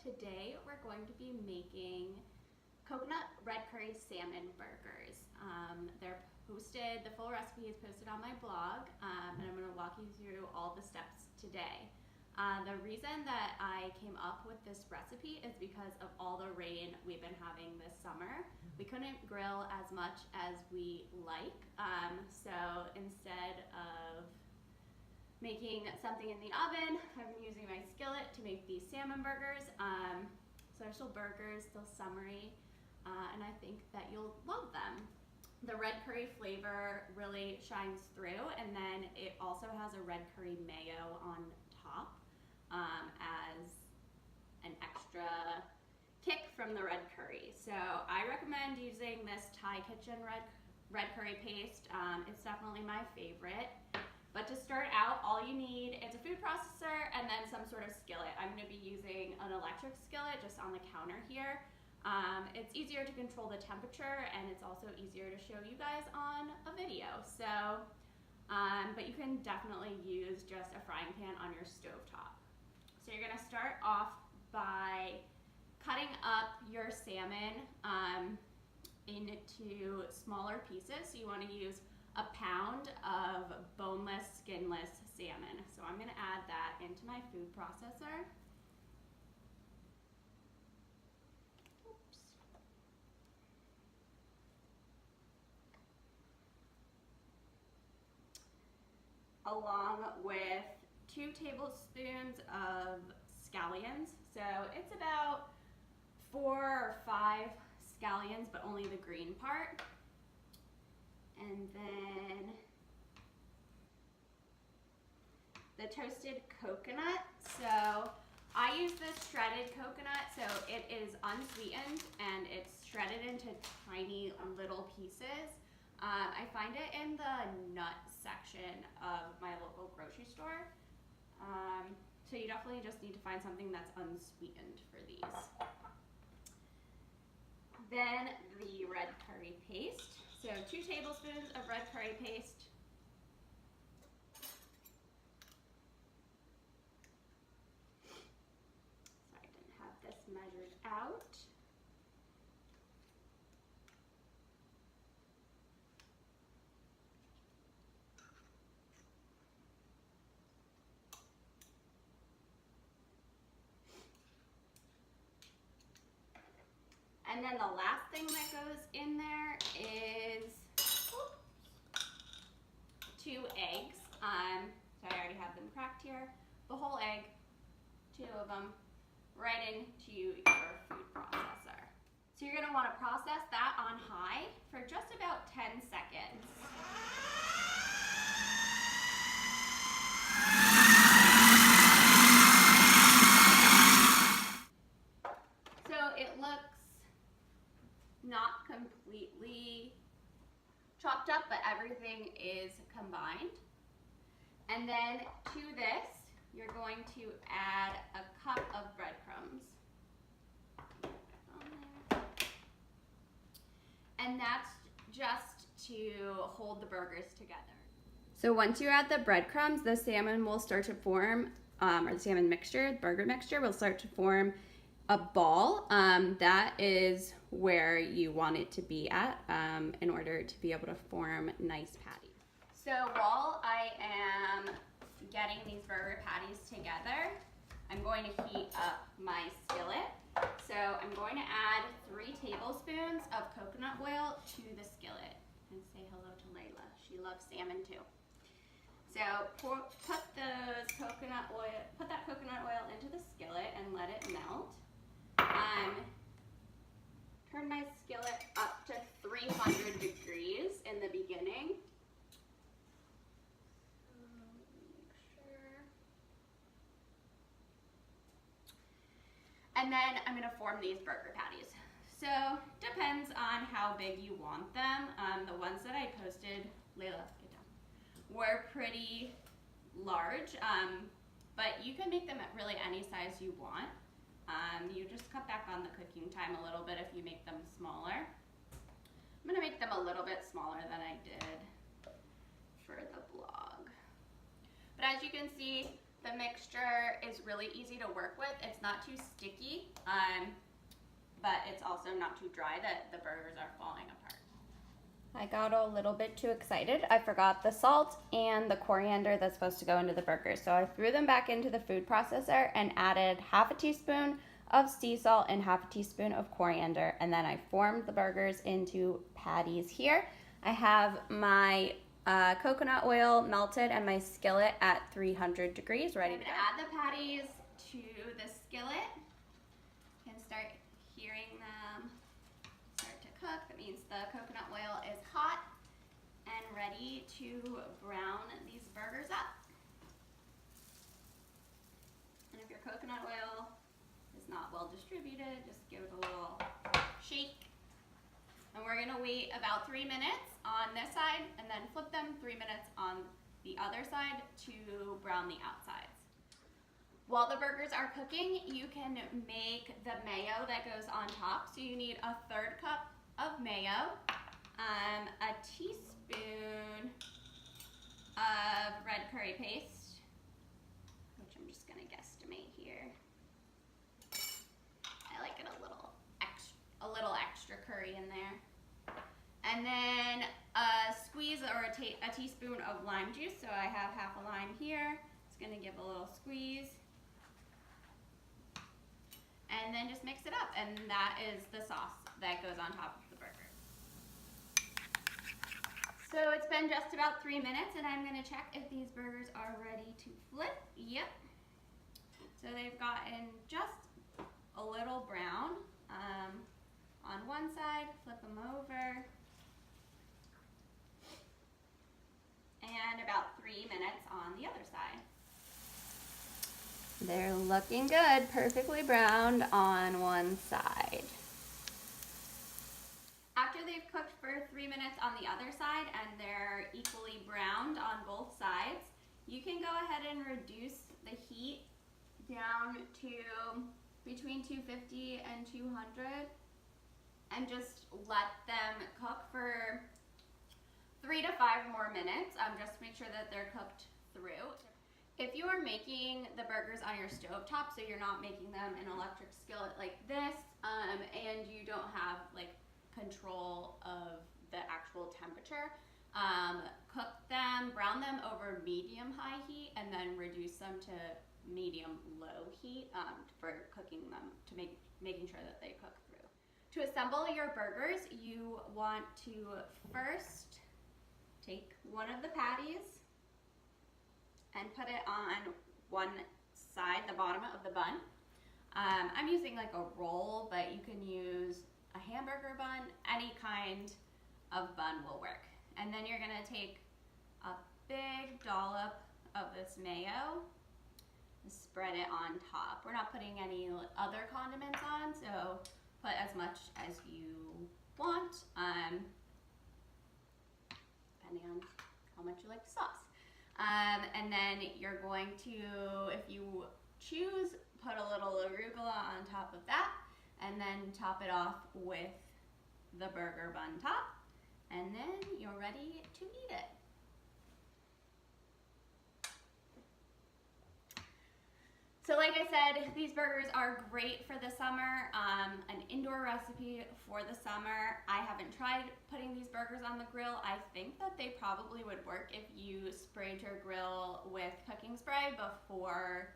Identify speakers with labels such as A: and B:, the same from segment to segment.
A: today we're going to be making coconut red curry salmon burgers. The full recipe is posted on my blog, and I'm going to walk you through all the steps today. The reason that I came up with this recipe is because of all the rain we've been having this summer. We couldn't grill as much as we like, so instead of making something in the oven, I'm using my skillet to make these salmon burgers. So they're still burgers, still summery, and I think that you'll love them. The red curry flavor really shines through, and then it also has a red curry mayo on top as an extra kick from the red curry. So I recommend using this Thai Kitchen red curry paste. It's definitely my favorite. But to start out, all you need is a food processor and then some sort of skillet. I'm going to be using an electric skillet just on the counter here. It's easier to control the temperature, and it's also easier to show you guys on a video. So, but you can definitely use just a frying pan on your stovetop. So you're going to start off by cutting up your salmon into smaller pieces. So you want to use a pound of boneless, skinless salmon. So I'm going to add that into my food processor. Along with 2 tablespoons of scallions. So it's about 4 or 5 scallions, but only the green part. And then the toasted coconut. So I use this shredded coconut, so it is unsweetened and it's shredded into tiny little pieces. I find it in the nut section of my local grocery store. So you definitely just need to find something that's unsweetened for these. Then the red curry paste. So 2 tablespoons of red curry paste. Sorry, I didn't have this measured out. And then the last thing that goes in there is 2 eggs. So I already have them cracked here. The whole egg, 2 of them, right into your food processor. So you're going to want to process that on high for just about 10 seconds. So it looks not completely chopped up, but everything is combined. And then to this, you're going to add a cup of breadcrumbs. And that's just to hold the burgers together. So once you add the breadcrumbs, the salmon will start to form, or the salmon mixture, burger mixture will start to form a ball. That is where you want it to be at in order to be able to form nice patties. So while I am getting these burger patties together, I'm going to heat up my skillet. So I'm going to add 3 tablespoons of coconut oil to the skillet. And say hello to Layla. She loves salmon too. So put that coconut oil into the skillet and let it melt. Turn my skillet up to 300 degrees in the beginning. Make sure. And then I'm going to form these burger patties. So depends on how big you want them. The ones that I posted, Layla, get down, were pretty large, but you can make them at really any size you want. You just cut back on the cooking time a little bit if you make them smaller. I'm going to make them a little bit smaller than I did for the blog. But as you can see, the mixture processor is really easy to work with. It's not too sticky, but it's also not too dry that the burgers are falling apart. I got a little bit too excited. I forgot the salt and the coriander that's supposed to go into the burgers. So I threw them back into the food processor and added half a teaspoon of sea salt and half a teaspoon of coriander. And then I formed the burgers into patties here. I have my coconut oil melted and my skillet at 300 degrees ready to go. Add the patties to the skillet. You can start hearing them start to cook. That means the coconut oil is hot and ready to brown these burgers up. And if your coconut oil is not well distributed, just give it a little shake. And we're gonna wait about 3 minutes on this side and then flip them 3 minutes on the other side to brown the outsides. While the burgers are cooking, you can make the mayo that goes on top. So you need a 1/3 cup of mayo, a teaspoon of red curry paste, which I'm just gonna guesstimate here. I like it a little extra curry in there. And then a squeeze or a teaspoon of lime juice. So I have half a lime here. It's gonna give a little squeeze. And then just mix it up, and that is the sauce that goes on top of the burger. So it's been just about 3 minutes, and I'm gonna check if these burgers are ready to flip. Yep. So they've gotten just a little brown on one side, flip them over, and about 3 minutes on the other side. They're looking good, perfectly browned on one side. After they've cooked for 3 minutes on the other side and they're equally browned on both sides, you can go ahead and reduce the heat down to between 250 and 200 and just let them cook for 3 to 5 more minutes. Just make sure that they're cooked through. If you are making the burgers on your stovetop, so you're not making them in an electric skillet like this, and you don't have like control of the actual temperature, cook them, brown them over medium-high heat, and then reduce them to medium-low heat for cooking them, to making sure that they cook through. To assemble your burgers, you want to first take one of the patties and put it on one side, the bottom of the bun. I'm using like a roll, but you can use a hamburger bun. Any kind of bun will work. And then you're gonna take a big dollop of this mayo and spread it on top. We're not putting any other condiments on, so put as much as you want, depending on how much you like the sauce. And then you're going to, if you choose, put a little arugula on top of that, and then top it off with the burger bun top, and then you're ready to eat it. So like I said, these burgers are great for the summer, an indoor recipe for the summer. I haven't tried putting these burgers on the grill. I think that they probably would work if you sprayed your grill with cooking spray before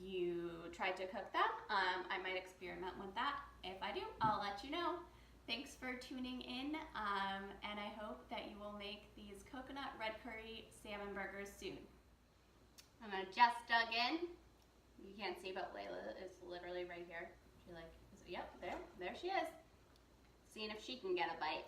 A: you tried to cook them. I might experiment with that. If I do, I'll let you know. Thanks for tuning in, and I hope that you will make these coconut red curry salmon burgers soon. I'm gonna just dug in. You can't see, but Layla is literally right here. She like, yep, there she is. Seeing if she can get a bite.